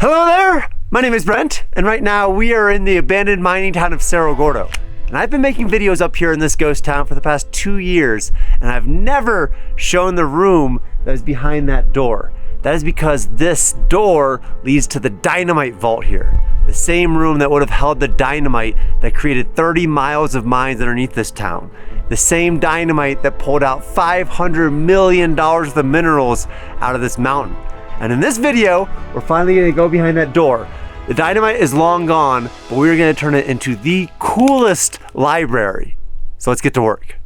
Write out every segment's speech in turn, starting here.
Hello there, my name is Brent, and right now we are in the abandoned mining town of Cerro Gordo. And I've been making videos up here in this ghost town for the past 2 years, and I've never shown the room that is behind that door. That is because this door leads to the Dynamite vault here. The same room that would have held the dynamite that created 30 miles of mines underneath this town. The same dynamite that pulled out $500 million worth of minerals out of this mountain. And in this video, we're finally gonna go behind that door. The dynamite is long gone, but we're gonna turn it into the coolest library. So let's get to work.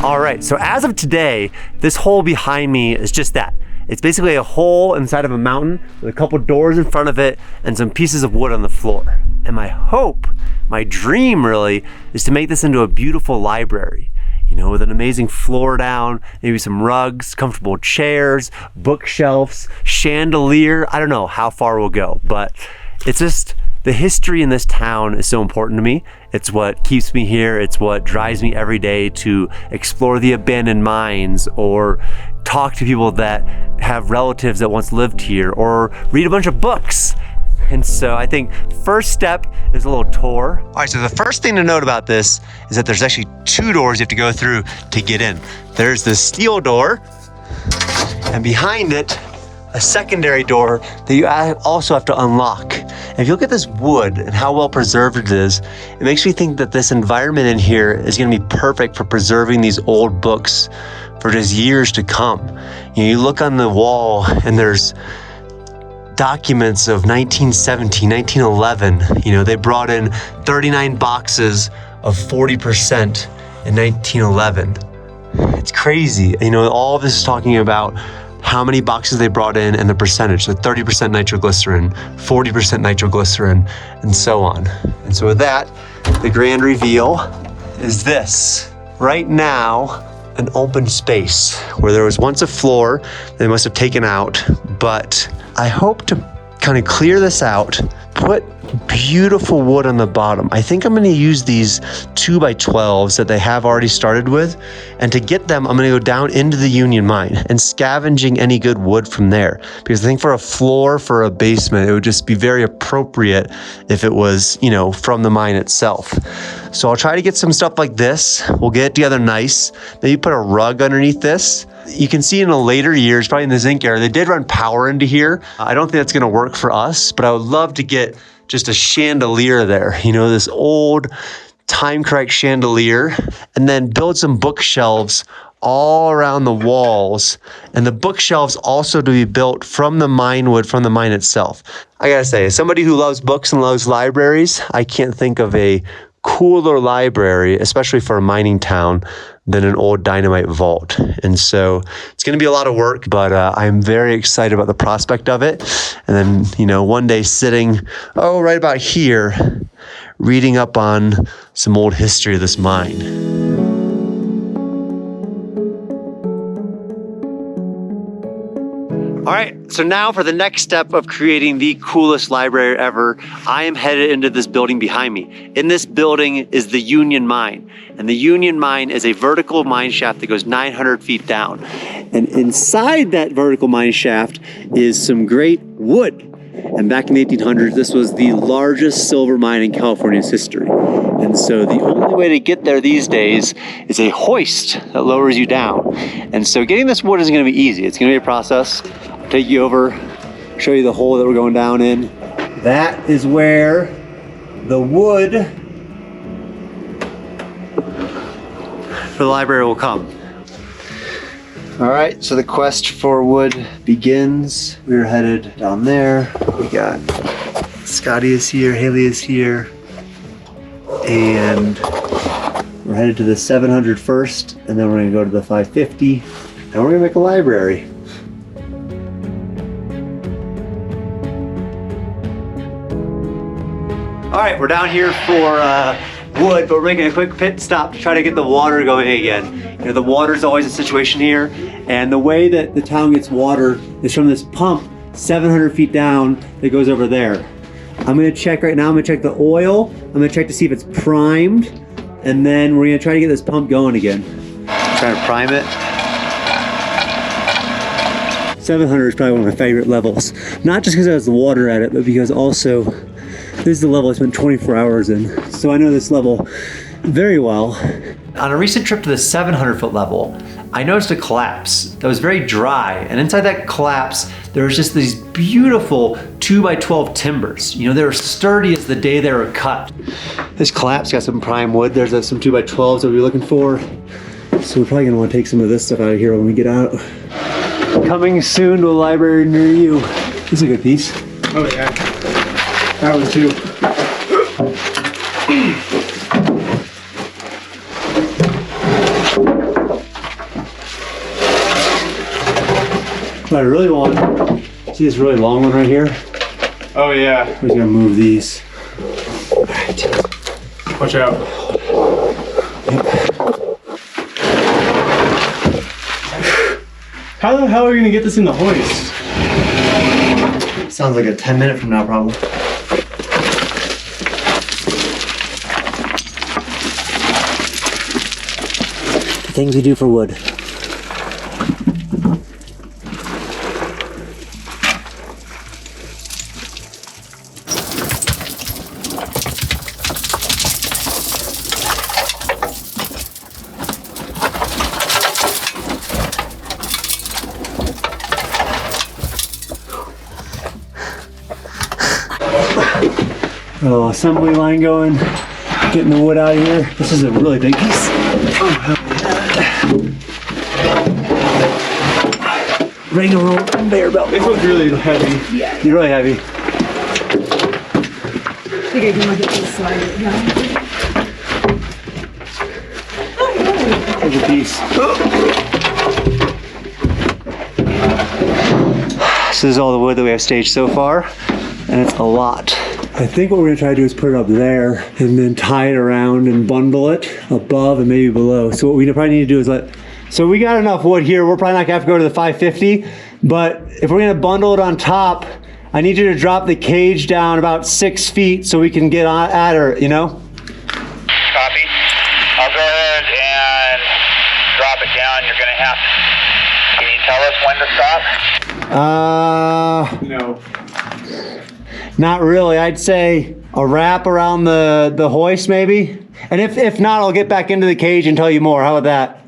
All right, so as of today, this hole behind me is just that. It's basically a hole inside of a mountain with a couple doors in front of it and some pieces of wood on the floor. And my hope, my dream really, is to make this into a beautiful library. You know, with an amazing floor down, maybe some rugs, comfortable chairs, bookshelves, chandelier. I don't know how far we'll go, but it's just, the history in this town is so important to me. It's what keeps me here. It's what drives me every day to explore the abandoned mines or talk to people that have relatives that once lived here or read a bunch of books. And so I think first step is a little tour. All right, so the first thing to note about this is that there's actually 2 doors you have to go through to get in. There's the steel door, and behind it, a secondary door that you also have to unlock. And if you look at this wood and how well preserved it is, it makes me think that this environment in here is gonna be perfect for preserving these old books for just years to come. You know, you look on the wall and there's documents of 1917, 1911. You know, they brought in 39 boxes of 40% in 1911. It's crazy. You know, all of this is talking about how many boxes they brought in and the percentage. So 30% nitroglycerin, 40% nitroglycerin, and so on. And so with that, the grand reveal is this. Right now, an open space where there was once a floor they must have taken out, but I hope to kind of clear this out, put beautiful wood on the bottom. I think I'm going to use these 2x12s that they have already started with, and to get them I'm going to go down into the Union Mine and scavenging any good wood from there, because I think for a floor for a basement it would just be very appropriate if it was, you know, from the mine itself. So I'll try to get some stuff like this. We'll get it together nice. Maybe put a rug underneath this. You can see in the later years, probably in the zinc era, they did run power into here. I don't think that's going to work for us, but I would love to get just a chandelier there, you know, this old time correct chandelier, and then build some bookshelves all around the walls, and the bookshelves also to be built from the mine wood, from the mine itself. I gotta say, as somebody who loves books and loves libraries, I can't think of a cooler library, especially for a mining town, than an old dynamite vault. And so it's going to be a lot of work, but I'm very excited about the prospect of it. And then, you know, one day sitting, right about here, reading up on some old history of this mine. All right, so now for the next step of creating the coolest library ever, I am headed into this building behind me. In this building is the Union Mine. And the Union Mine is a vertical mine shaft that goes 900 feet down. And inside that vertical mine shaft is some great wood. And back in the 1800s, this was the largest silver mine in California's history. And so the only way to get there these days is a hoist that lowers you down. And so getting this wood isn't gonna be easy. It's gonna be a process. I'll take you over, show you the hole that we're going down in. That is where the wood for the library will come. All right, so the quest for wood begins. We're headed down there. We got Scotty is here, Haley is here, and we're headed to the 700 first, and then we're gonna go to the 550, and we're gonna make a library. All right, we're down here for wood, but we're making a quick pit stop to try to get the water going again. You know, the water's always a situation here, and the way that the town gets water is from this pump 700 feet down that goes over there. I'm gonna check right now, I'm gonna check the oil. I'm gonna check to see if it's primed. And then we're gonna try to get this pump going again. Trying to prime it. 700 is probably one of my favorite levels. Not just because it has the water at it, but because also this is the level I spent 24 hours in. So I know this level very well. On a recent trip to the 700-foot level, I noticed a collapse that was very dry, and inside that collapse, there was just these beautiful 2x12 timbers. You know, they were sturdy as the day they were cut. This collapse got some prime wood. There's some 2x12s that we're looking for. So we're probably gonna wanna take some of this stuff out of here when we get out. Coming soon to a library near you. This is a good piece. Oh yeah, that one too. What I really want, see this really long one right here? Oh yeah. We're just gonna move these. All right. Watch out. How the hell are we gonna get this in the hoist? Sounds like a 10-minute from now problem. Things we do for wood. Oh, assembly line going, getting the wood out of here. This is a really big piece. Oh, ring a roll, conveyor belt. This one's really heavy. Yeah. You're really heavy. I think I can look at this side now. Here's a piece. So this is all the wood that we have staged so far, and it's a lot. I think what we're gonna try to do is put it up there and then tie it around and bundle it above and maybe below. So what we probably need to do is so we got enough wood here. We're probably not gonna have to go to the 550, but if we're gonna bundle it on top, I need you to drop the cage down about 6 feet so we can get at her, you know? Copy. I'll go ahead and drop it down. You're gonna have, can you tell us when to stop? No. Not really. I'd say a wrap around the hoist maybe. And if not, I'll get back into the cage and tell you more. How about that?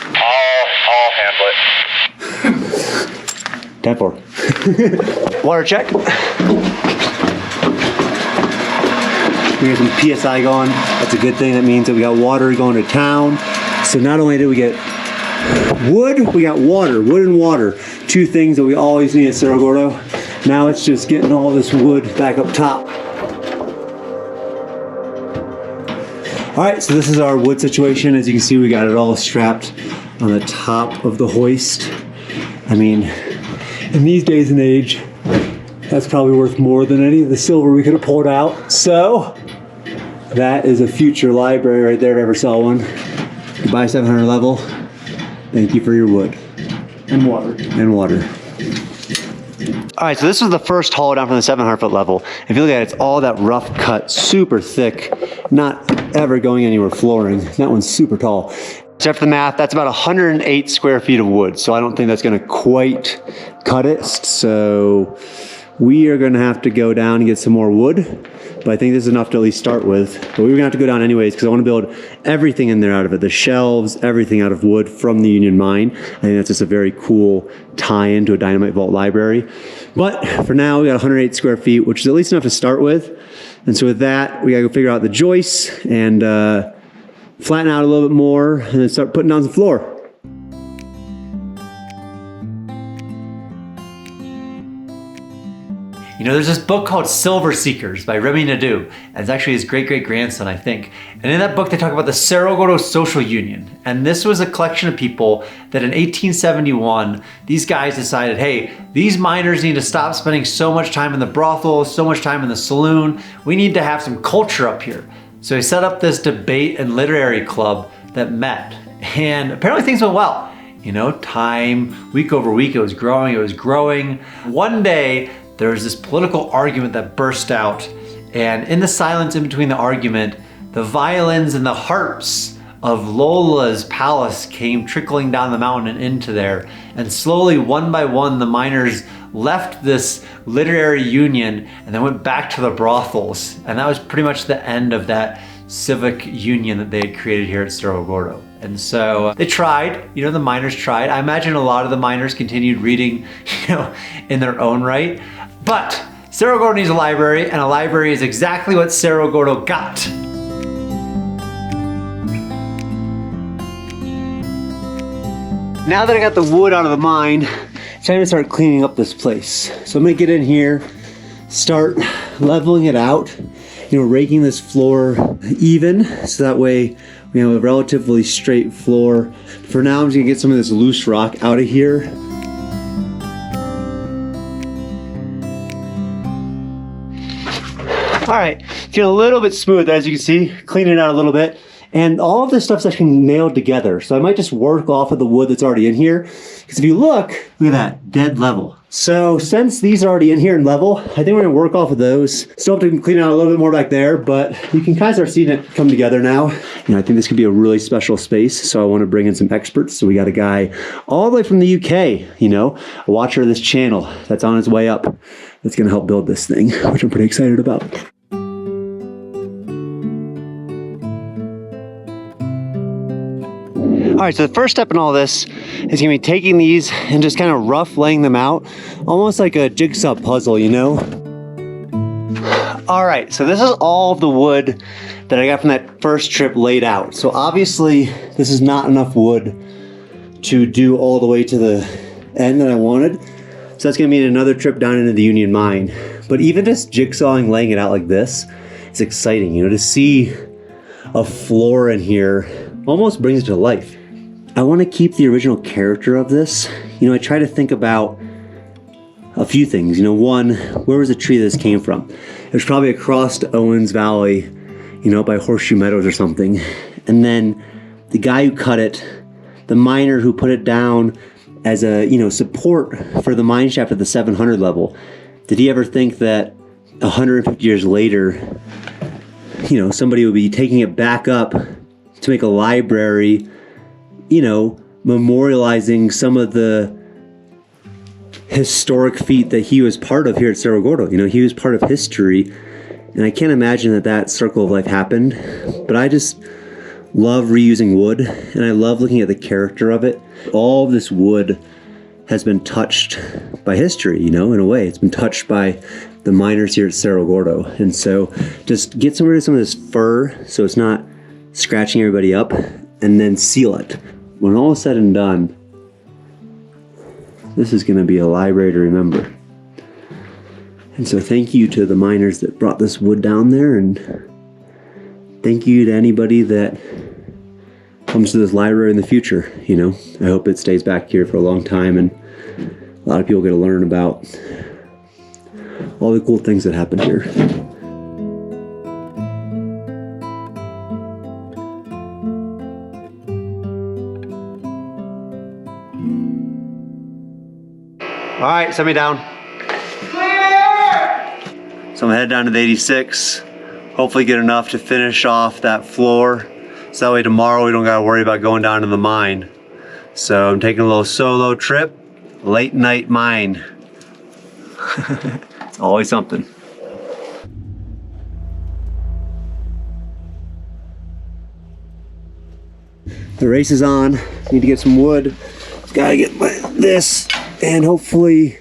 I'll handle it. 10-4. Water check. We got some PSI going. That's a good thing. That means that we got water going to town. So not only did we get wood, we got water. Wood and water. Two things that we always need at Cerro Gordo. Now it's just getting all this wood back up top. All right, so this is our wood situation. As you can see, we got it all strapped on the top of the hoist. I mean, in these days and age, that's probably worth more than any of the silver we could have pulled out. So that is a future library right there if I ever saw one. Goodbye 700 level. Thank you for your wood. And water. And water. All right, so this was the first haul down from the 700-foot level. If you look at it, it's all that rough cut, super thick, not ever going anywhere flooring. That one's super tall. So after the math, that's about 108 square feet of wood. So I don't think that's gonna quite cut it. So we are gonna have to go down and get some more wood. But I think this is enough to at least start with. But we were gonna have to go down anyways because I wanna build everything in there out of it. The shelves, everything out of wood from the Union Mine. I think that's just a very cool tie-in to a Dynamite Vault library. But for now, we got 108 square feet, which is at least enough to start with. And so with that, we gotta go figure out the joists and flatten out a little bit more and then start putting down some floor. You know, there's this book called Silver Seekers by Remy Nadeau, and it's actually his great-great-grandson, I think. And in that book, they talk about the Cerro Gordo Social Union. And this was a collection of people that in 1871, these guys decided, hey, these miners need to stop spending so much time in the brothel, so much time in the saloon. We need to have some culture up here. So he set up this debate and literary club that met. And apparently things went well. You know, time, week over week, it was growing, it was growing. One day, there was this political argument that burst out, and in the silence in between the argument, the violins and the harps of Lola's palace came trickling down the mountain and into there. And slowly, one by one, the miners left this literary union and then went back to the brothels. And that was pretty much the end of that civic union that they had created here at Cerro Gordo. And so they tried, you know, the miners tried. I imagine a lot of the miners continued reading, you know, in their own right. But Cerro Gordo needs a library, and a library is exactly what Cerro Gordo got. Now that I got the wood out of the mine, it's time to start cleaning up this place. So I'm gonna get in here, start leveling it out, you know, raking this floor even, so that way we have a relatively straight floor. For now, I'm just gonna get some of this loose rock out of here. All right, feeling a little bit smooth, as you can see, cleaning it out a little bit. And all of this stuff's actually nailed together. So I might just work off of the wood that's already in here. Because if you look at that, dead level. So since these are already in here and level, I think we're gonna work off of those. Still have to clean out a little bit more back there, but you can kind of start seeing it come together now. You know, I think this could be a really special space. So I wanna bring in some experts. So we got a guy all the way from the UK, you know, a watcher of this channel that's on his way up. That's gonna help build this thing, which I'm pretty excited about. All right, so the first step in all this is gonna be taking these and just kind of rough laying them out, almost like a jigsaw puzzle, you know? All right, so this is all of the wood that I got from that first trip laid out. So obviously, this is not enough wood to do all the way to the end that I wanted. So that's gonna mean another trip down into the Union Mine. But even just jigsawing, laying it out like this, it's exciting, you know, to see a floor in here almost brings it to life. I want to keep the original character of this. You know, I try to think about a few things. You know, one, where was the tree this came from? It was probably across to Owens Valley, you know, by Horseshoe Meadows or something. And then the guy who cut it, the miner who put it down as a, you know, support for the mine shaft at the 700 level. Did he ever think that 150 years later, you know, somebody would be taking it back up to make a library, you know, memorializing some of the historic feat that he was part of here at Cerro Gordo. You know, he was part of history, and I can't imagine that that circle of life happened, but I just love reusing wood, and I love looking at the character of it. All of this wood has been touched by history, you know, in a way. It's been touched by the miners here at Cerro Gordo, and so just get rid of some of this fur so it's not scratching everybody up, and then seal it. When all is said and done, this is gonna be a library to remember. And so thank you to the miners that brought this wood down there, and thank you to anybody that comes to this library in the future. You know, I hope it stays back here for a long time, and a lot of people get to learn about all the cool things that happened here. All right, set me down. So I'm headed down to the 86. Hopefully get enough to finish off that floor. So that way tomorrow we don't gotta worry about going down to the mine. So I'm taking a little solo trip, late night mine. It's always something. The race is on. Need to get some wood. Gotta get this, and hopefully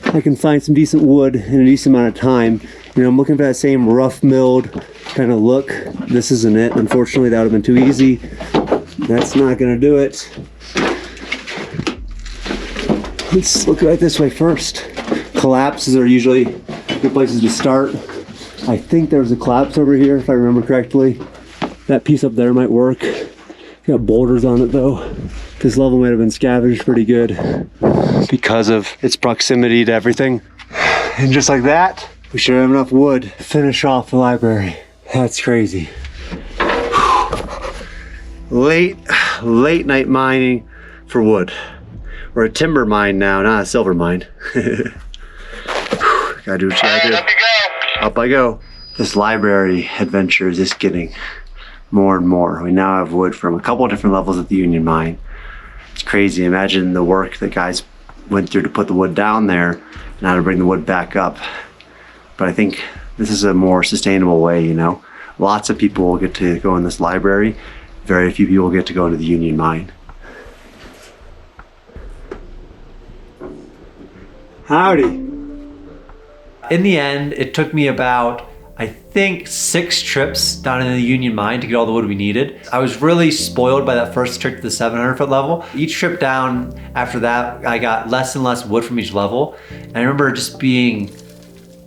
I can find some decent wood in a decent amount of time. You know, I'm looking for that same rough milled kind of look. This isn't it. Unfortunately, that would have been too easy. That's not gonna do it. Let's look right this way first. Collapses are usually good places to start. I think there was a collapse over here, if I remember correctly. That piece up there might work. Got boulders on it though. This level might have been scavenged pretty good because of its proximity to everything. And just like that, we should have enough wood to finish off the library. That's crazy. Late night mining for wood. We're a timber mine now, not a silver mine. Gotta do what you gotta do. Up you go. Up I go. This library adventure is just getting more and more. We now have wood from a couple of different levels at the Union Mine. It's crazy. Imagine the work that guys went through to put the wood down there and how to bring the wood back up. But I think this is a more sustainable way, you know. Lots of people will get to go in this library. Very few people get to go into the Union Mine. Howdy. In the end, it took me about, I think, 6 trips down into the Union Mine to get all the wood we needed. I was really spoiled by that first trip to the 700-foot level. Each trip down after that, I got less and less wood from each level. And I remember just being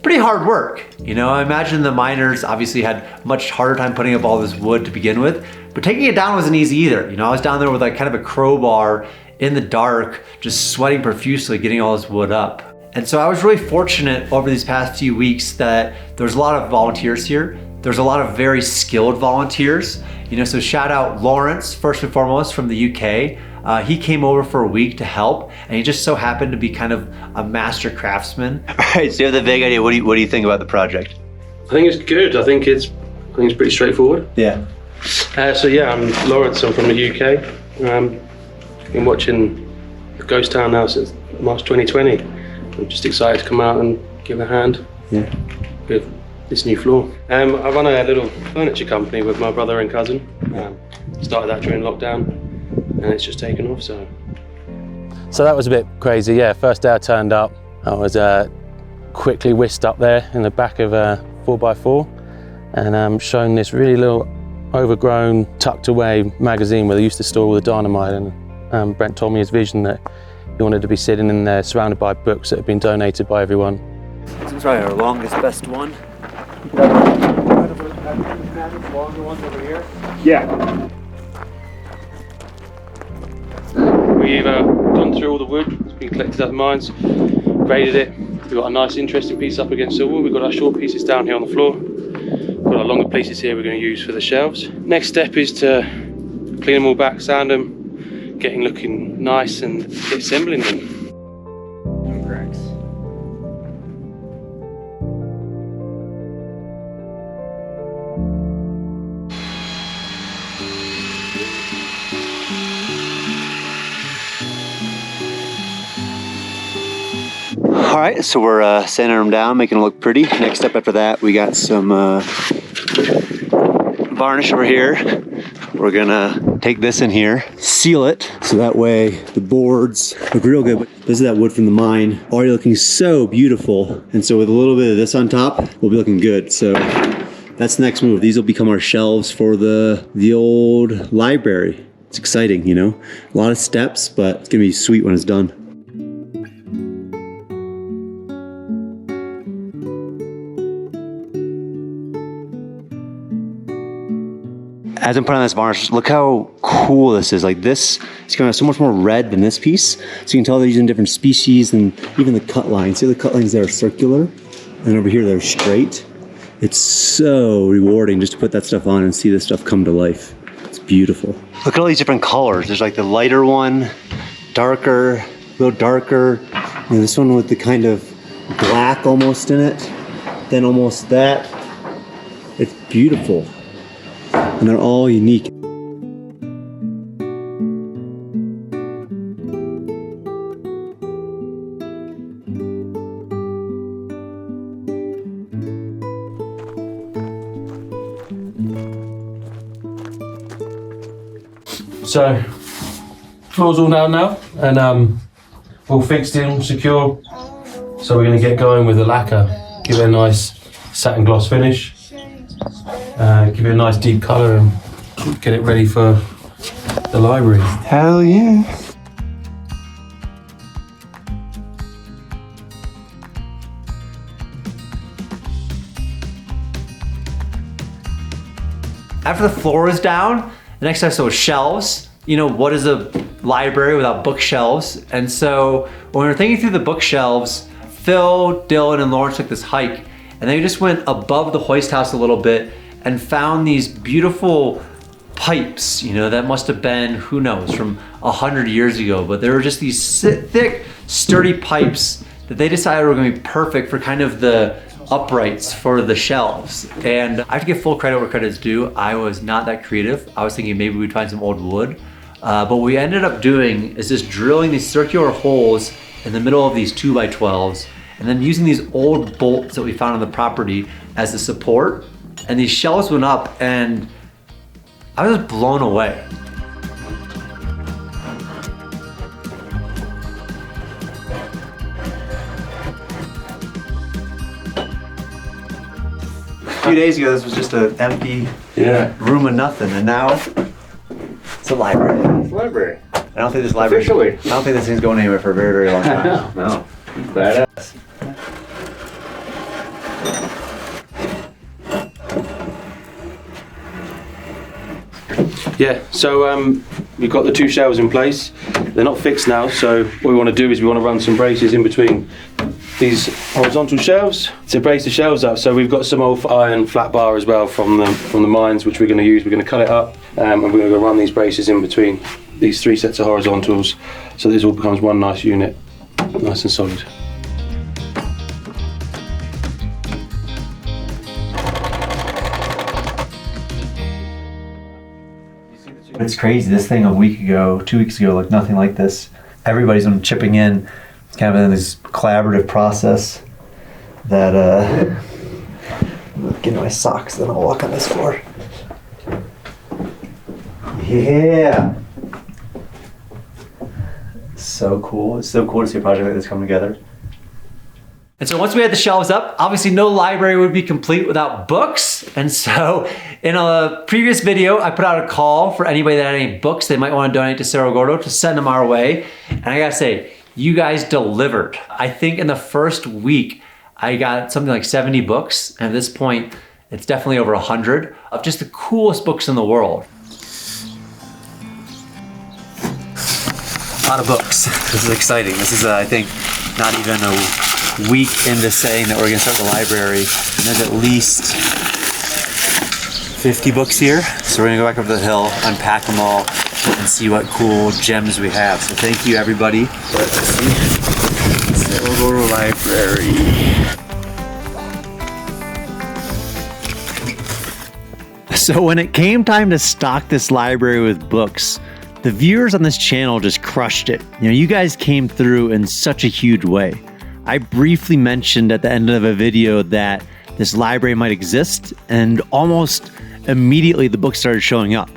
pretty hard work. You know, I imagine the miners obviously had much harder time putting up all this wood to begin with, but taking it down wasn't easy either. You know, I was down there with like kind of a crowbar in the dark, just sweating profusely getting all this wood up. And so I was really fortunate over these past few weeks that there's a lot of volunteers here. There's a lot of very skilled volunteers. You know, so shout out Lawrence, first and foremost, from the UK. He came over for a week to help, and he just so happened to be kind of a master craftsman. All right, so you have the vague idea. What do you think about the project? I think it's good. I think it's pretty straightforward. Yeah. So yeah, I'm Lawrence. I'm from the UK. Been watching the Ghost Town now since March 2020. I'm just excited to come out and give a hand with this new floor. I run a little furniture company with my brother and cousin. Started that during lockdown, and it's just taken off. So that was a bit crazy. Yeah, first day I turned up, I was quickly whisked up there in the back of a 4x4 and shown this really little overgrown, tucked away magazine where they used to store all the dynamite. And Brent told me his vision that he wanted to be sitting in there surrounded by books that have been donated by everyone. This is probably our longest, best one. Longer ones over here. Yeah. we've gone through all the wood. It's been collected at the mines, graded it. We've got a nice, interesting piece up against the wall. We've got our short pieces down here on the floor. Got our longer pieces here we're going to use for the shelves. Next step is to clean them all back, sand them, getting looking nice and get assembling them. All right, so we're sanding them down, making them look pretty. Next step after that, we got some varnish over here. We're gonna take this in here, seal it, so that way the boards look real good. But this is that wood from the mine, already looking so beautiful. And so with a little bit of this on top, we'll be looking good. So that's the next move. These will become our shelves for the old library. It's exciting, you know? A lot of steps, but it's gonna be sweet when it's done. As I'm putting on this varnish, look how cool this is. Like this, it's gonna have so much more red than this piece. So you can tell they're using different species and even the cut lines. See the cut lines there are circular, and over here they're straight. It's so rewarding just to put that stuff on and see this stuff come to life. It's beautiful. Look at all these different colors. There's like the lighter one, darker, a little darker, and this one with the kind of black almost in it, then almost that. It's beautiful. And they're all unique. So, floor's all down now, and all fixed in, secure. So we're going to get going with the lacquer, give it a nice satin gloss finish. Give it a nice deep colour and get it ready for the library. Hell yeah. After the floor was down, the next step was shelves. You know, what is a library without bookshelves? And so when we were thinking through the bookshelves, Phil, Dylan, and Lawrence took this hike, and they just went above the hoist house a little bit and found these beautiful pipes, you know, that must have been, who knows, from 100 years ago, but they were just these thick, sturdy pipes that they decided were gonna be perfect for kind of the uprights for the shelves. And I have to give full credit where credit is due. I was not that creative. I was thinking maybe we'd find some old wood. But what we ended up doing is just drilling these circular holes in the middle of these 2x12s, and then using these old bolts that we found on the property as the support. And these shelves went up, and I was just blown away. A few days ago, this was just an empty room of nothing, and now it's a library. It's a library. I don't think this library. Officially. I don't think this thing's going anywhere for a very, very long time. No. Badass. Yeah, so we've got the 2 shelves in place. They're not fixed now, so what we want to do is we want to run some braces in between these horizontal shelves to brace the shelves up. So we've got some old iron flat bar as well from the mines, which we're going to use. We're going to cut it up, and we're going to run these braces in between these 3 sets of horizontals, so this all becomes one nice unit, nice and solid. It's crazy. This thing a week ago, 2 weeks ago, looked nothing like this. Everybody's been chipping in. It's kind of in this collaborative process that, get my socks, then I'll walk on this floor. Yeah. So cool. It's so cool to see a project like this come together. And so once we had the shelves up, obviously no library would be complete without books. And so in a previous video, I put out a call for anybody that had any books they might want to donate to Cerro Gordo to send them our way. And I gotta say, you guys delivered. I think in the first week, I got something like 70 books. And at this point, it's definitely over 100 of just the coolest books in the world. A lot of books. This is exciting. This is, I think, not even a week into saying that we're gonna start the library. And there's at least 50 books here. So we're gonna go back over the hill, unpack them all, and see what cool gems we have. So thank you, everybody. Let's see. Cerro Gordo Library. So when it came time to stock this library with books, the viewers on this channel just crushed it. You know, you guys came through in such a huge way. I briefly mentioned at the end of a video that this library might exist, and almost immediately the books started showing up.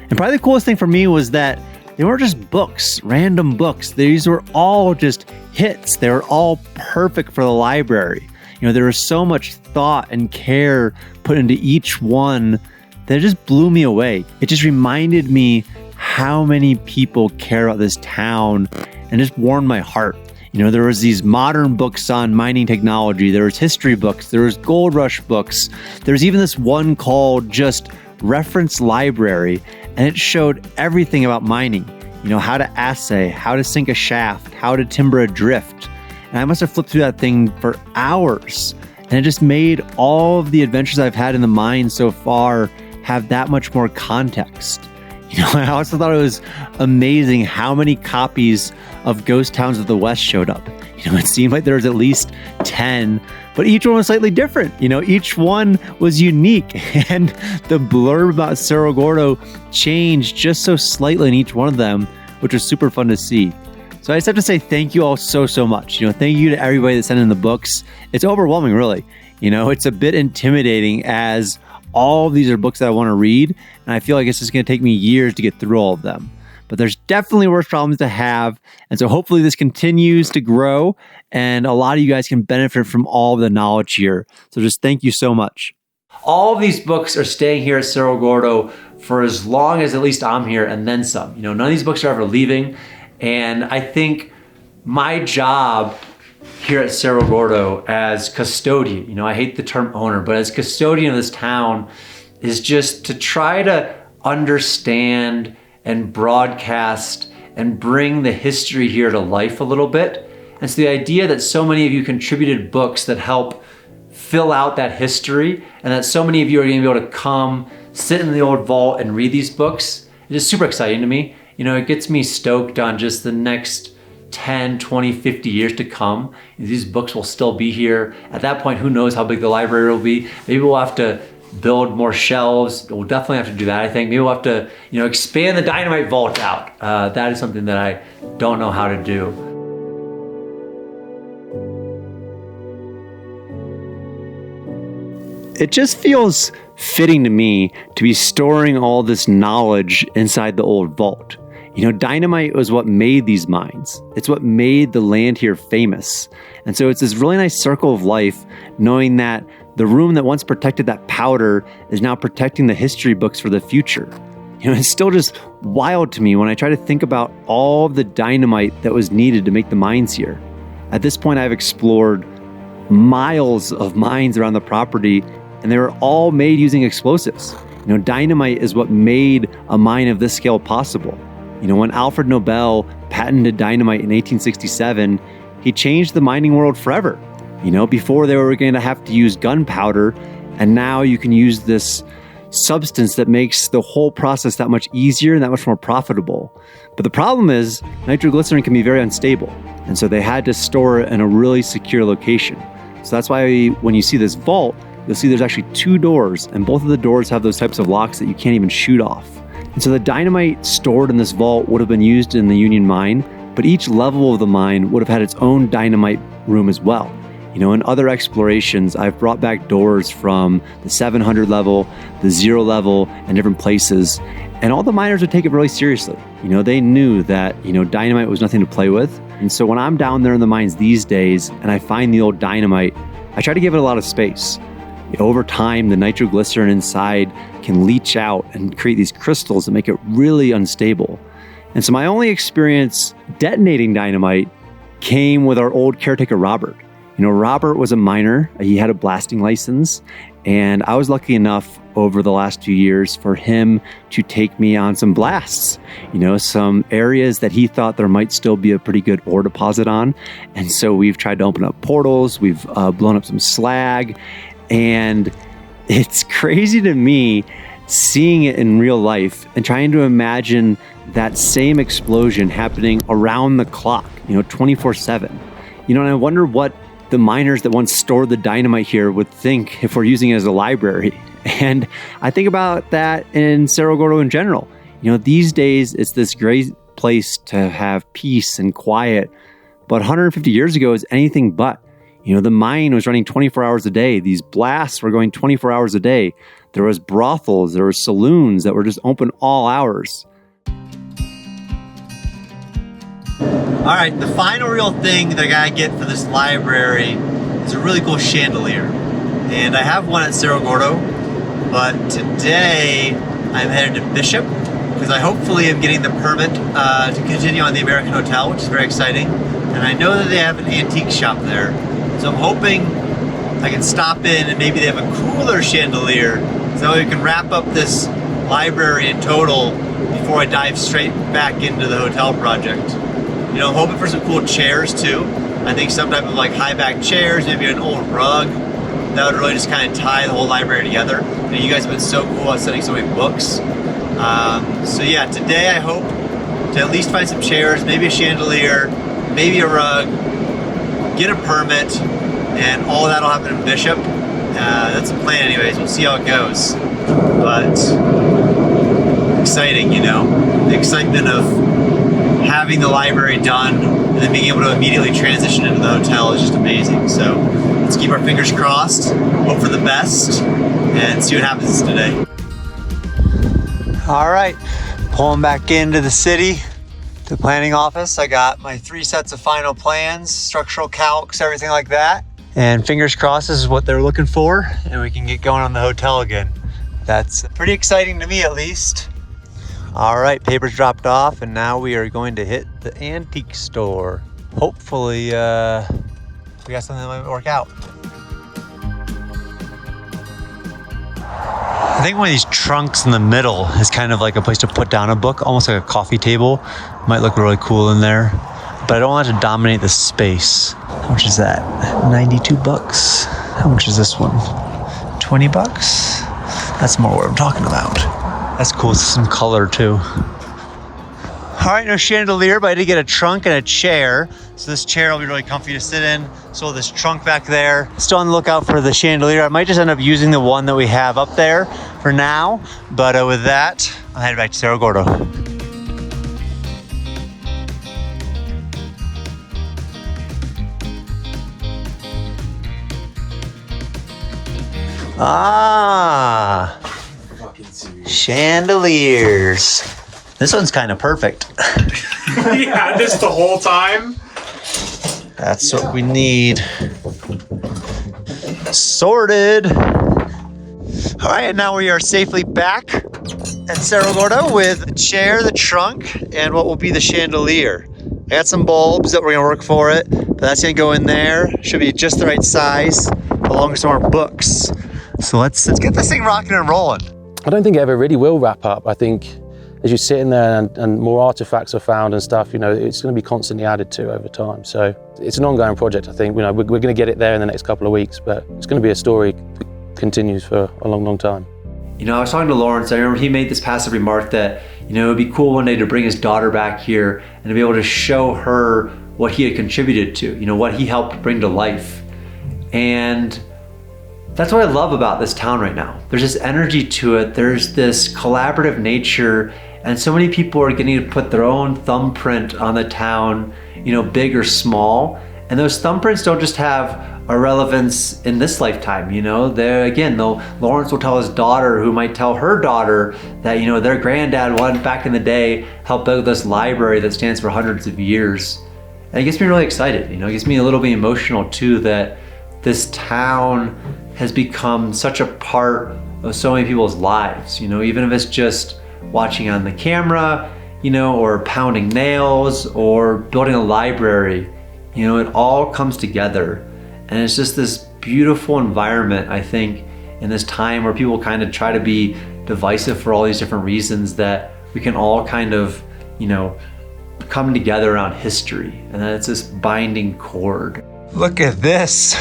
And probably the coolest thing for me was that they weren't just books, random books. These were all just hits. They were all perfect for the library. You know, there was so much thought and care put into each one that it just blew me away. It just reminded me how many people care about this town, and just warmed my heart. You know, there was these modern books on mining technology, there was history books, there was gold rush books, there's even this one called just Reference Library, and it showed everything about mining. You know, how to assay, how to sink a shaft, how to timber a drift. And I must have flipped through that thing for hours, and it just made all of the adventures I've had in the mine so far have that much more context. You know, I also thought it was amazing how many copies of Ghost Towns of the West showed up. You know, it seemed like there was at least 10, but each one was slightly different. You know, each one was unique, and the blurb about Cerro Gordo changed just so slightly in each one of them, which was super fun to see. So I just have to say thank you all so, so much. You know, thank you to everybody that sent in the books. It's overwhelming, really. You know, it's a bit intimidating as all of these are books that I want to read, and I feel like it's just going to take me years to get through all of them. But there's definitely worse problems to have, and so hopefully this continues to grow, and a lot of you guys can benefit from all of the knowledge here. So just thank you so much. All of these books are staying here at Cerro Gordo for as long as at least I'm here, and then some. You know, none of these books are ever leaving, and I think my job here at Cerro Gordo as custodian, you know, I hate the term owner, but as custodian of this town is just to try to understand and broadcast and bring the history here to life a little bit. And so the idea that so many of you contributed books that help fill out that history, and that so many of you are gonna be able to come, sit in the old vault and read these books, it is super exciting to me. You know, it gets me stoked on just the next 10, 20, 50 years to come, these books will still be here. At that point, who knows how big the library will be. Maybe we'll have to build more shelves. We'll definitely have to do that, I think. Maybe we'll have to, expand the Dynamite vault out. That is something that I don't know how to do. It just feels fitting to me to be storing all this knowledge inside the old vault. Dynamite was what made these mines. It's what made the land here famous. And so it's this really nice circle of life, knowing that the room that once protected that powder is now protecting the history books for the future. It's still just wild to me when I try to think about all of the dynamite that was needed to make the mines here. At this point, I've explored miles of mines around the property, and they were all made using explosives. Dynamite is what made a mine of this scale possible. When Alfred Nobel patented dynamite in 1867, he changed the mining world forever. Before they were going to have to use gunpowder, and now you can use this substance that makes the whole process that much easier and that much more profitable. But the problem is, nitroglycerin can be very unstable, and so they had to store it in a really secure location. So that's why when you see this vault, you'll see there's actually 2 doors, and both of the doors have those types of locks that you can't even shoot off. And so the dynamite stored in this vault would have been used in the Union Mine, but each level of the mine would have had its own dynamite room as well. In other explorations, I've brought back doors from the 700 level, the 0 level, and different places, and all the miners would take it really seriously. They knew that, dynamite was nothing to play with. And so when I'm down there in the mines these days and I find the old dynamite, I try to give it a lot of space. Over time, the nitroglycerin inside can leach out and create these crystals that make it really unstable. And so my only experience detonating dynamite came with our old caretaker, Robert. Robert was a miner. He had a blasting license. And I was lucky enough over the last 2 years for him to take me on some blasts, some areas that he thought there might still be a pretty good ore deposit on. And so we've tried to open up portals. We've blown up some slag. And it's crazy to me seeing it in real life and trying to imagine that same explosion happening around the clock, 24/7. And I wonder what the miners that once stored the dynamite here would think if we're using it as a library. And I think about that in Cerro Gordo in general. These days it's this great place to have peace and quiet, but 150 years ago is anything but. The mine was running 24 hours a day. These blasts were going 24 hours a day. There was brothels, there were saloons that were just open all hours. All right, the final real thing that I gotta get for this library is a really cool chandelier. And I have one at Cerro Gordo, but today I'm headed to Bishop because I hopefully am getting the permit to continue on the American Hotel, which is very exciting. And I know that they have an antique shop there. So I'm hoping I can stop in and maybe they have a cooler chandelier so we can wrap up this library in total before I dive straight back into the hotel project. I'm hoping for some cool chairs too. I think some type of high back chairs, maybe an old rug. That would really just kind of tie the whole library together. You guys have been so cool at sending so many books. So yeah, today I hope to at least find some chairs, maybe a chandelier, maybe a rug, get a permit, and all that'll happen in Bishop. That's the plan anyways. We'll see how it goes. But exciting, the excitement of having the library done and then being able to immediately transition into the hotel is just amazing. So let's keep our fingers crossed, hope for the best, and see what happens today. All right, pulling back into the city, the planning office. I got my 3 sets of final plans, structural calcs, everything like that. And fingers crossed this is what they're looking for and we can get going on the hotel again. That's pretty exciting to me at least. All right, papers dropped off and now we are going to hit the antique store. Hopefully we got something that might work out. I think one of these trunks in the middle is kind of like a place to put down a book, almost like a coffee table. Might look really cool in there, but I don't want it to dominate the space. How much is that? 92 bucks. How much is this one? 20 bucks? That's more what I'm talking about. That's cool, some color too. All right, no chandelier, but I did get a trunk and a chair. So this chair will be really comfy to sit in. So this trunk back there. Still on the lookout for the chandelier. I might just end up using the one that we have up there for now. But with that, I'll head back to Cerro Gordo. Ah, chandeliers. This one's kind of perfect. You had this the whole time? That's what we need. Sorted. All right, and now we are safely back at Cerro Gordo with the chair, the trunk, and what will be the chandelier. I got some bulbs that we're gonna work for it, but that's gonna go in there. Should be just the right size, along with some more books. So let's get this thing rocking and rolling. I don't think it ever really will wrap up. I think as you sit in there and more artifacts are found and stuff, you know, it's going to be constantly added to over time. So it's an ongoing project, I think. You know, we're going to get it there in the next couple of weeks, but it's going to be a story that continues for a long, long time. You know, I was talking to Lawrence. I remember he made this passive remark that, you know, it'd be cool one day to bring his daughter back here and to be able to show her what he had contributed to, you know, what he helped bring to life. And that's what I love about this town right now. There's this energy to it. There's this collaborative nature, and so many people are getting to put their own thumbprint on the town, you know, big or small. And those thumbprints don't just have a relevance in this lifetime, you know. They're, again, Lawrence will tell his daughter, who might tell her daughter that, you know, their granddad wanted back in the day helped build this library that stands for hundreds of years. And it gets me really excited, you know. It gets me a little bit emotional too, that this town has become such a part of so many people's lives, you know, even if it's just watching on the camera, you know, or pounding nails or building a library, you know, it all comes together. And it's just this beautiful environment, I think, in this time where people kind of try to be divisive for all these different reasons, that we can all kind of, you know, come together around history. And then it's this binding cord. Look at this.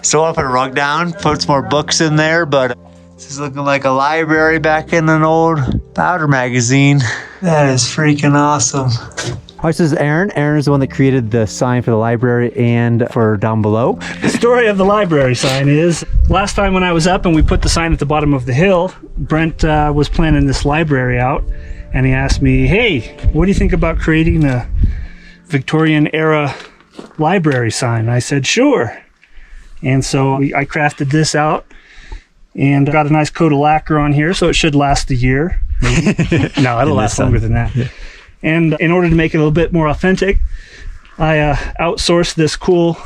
So I'll put a rug down, put some more books in there, but this is looking like a library back in an old powder magazine. That is freaking awesome. All right, so this is Aaron. Aaron is the one that created the sign for the library and for down below. The story of the library sign is, last time when I was up and we put the sign at the bottom of the hill, Brent was planning this library out, and he asked me, hey, what do you think about creating a Victorian era library sign? I said, sure. And so I crafted this out and got a nice coat of lacquer on here, so it should last a year. No, it'll last longer than that. Yeah. And in order to make it a little bit more authentic, I outsourced this cool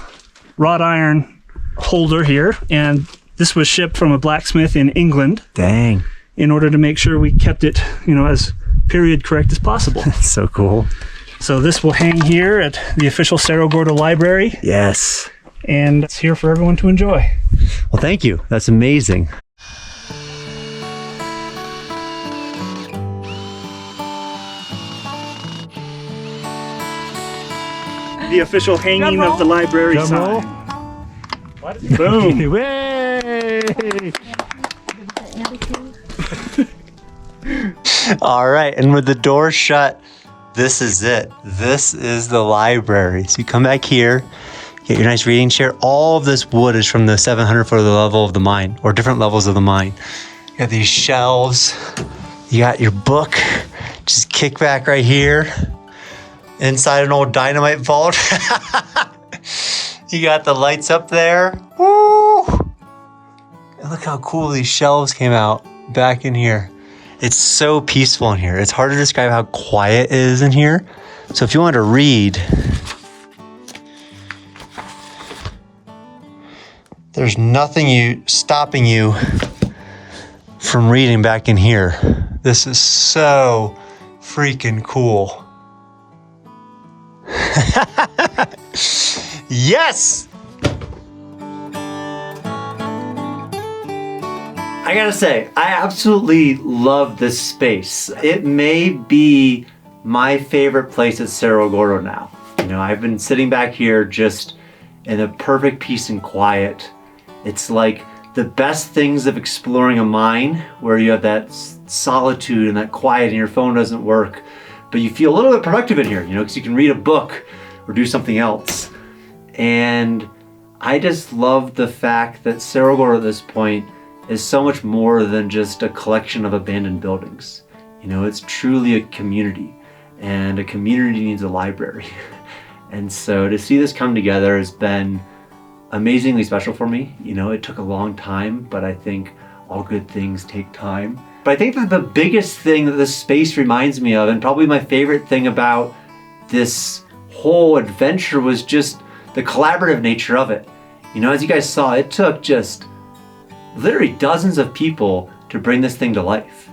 wrought iron holder here, and this was shipped from a blacksmith in England. Dang. In order to make sure we kept it, you know, as period correct as possible. That's so cool. So this will hang here at the official Cerro Gordo Library. Yes. And it's here for everyone to enjoy. Well, thank you. That's amazing. The official hanging of the library sign. Boom. All right, and with the door shut, this is it. This is the library. So you come back here, get your nice reading chair. All of this wood is from the 700-foot level of the mine, or different levels of the mine. You got these shelves. You got your book. Just kick back right here. Inside an old Dynamite vault. You got the lights up there. Woo! And look how cool these shelves came out back in here. It's so peaceful in here. It's hard to describe how quiet it is in here. So if you want to read, there's nothing stopping you from reading back in here. This is so freaking cool. Yes! I gotta say, I absolutely love this space. It may be my favorite place at Cerro Gordo now. You know, I've been sitting back here just in a perfect peace and quiet. It's like the best things of exploring a mine where you have that solitude and that quiet and your phone doesn't work. but you feel a little bit productive in here, you know, because you can read a book or do something else. And I just love the fact that Cerro Gordo at this point is so much more than just a collection of abandoned buildings. You know, it's truly a community, and a community needs a library. And so to see this come together has been amazingly special for me. You know, it took a long time, but I think all good things take time. But I think that the biggest thing that this space reminds me of, and probably my favorite thing about this whole adventure, was just the collaborative nature of it. You know, as you guys saw, it took just literally dozens of people to bring this thing to life.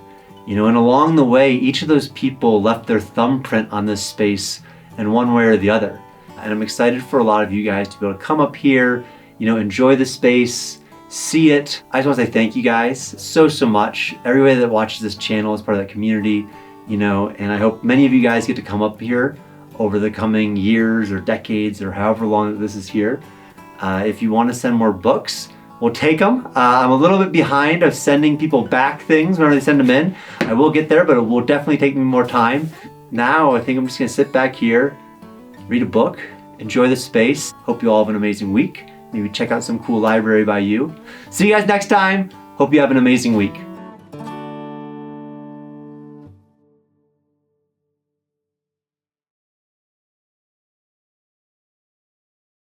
You know, and along the way, each of those people left their thumbprint on this space in one way or the other. And I'm excited for a lot of you guys to be able to come up here, you know, enjoy the space, see it. I just want to say thank you guys so much. Everybody that watches this channel is part of that community, you know, and I hope many of you guys get to come up here over the coming years or decades or however long that this is here. If you want to send more books, we'll take them. I'm a little bit behind of sending people back things whenever they send them in. I will get there, but it will definitely take me more time. Now I think I'm just gonna sit back here, read a book, enjoy the space. Hope you all have an amazing week. Maybe check out some cool library by you. See you guys next time. Hope you have an amazing week.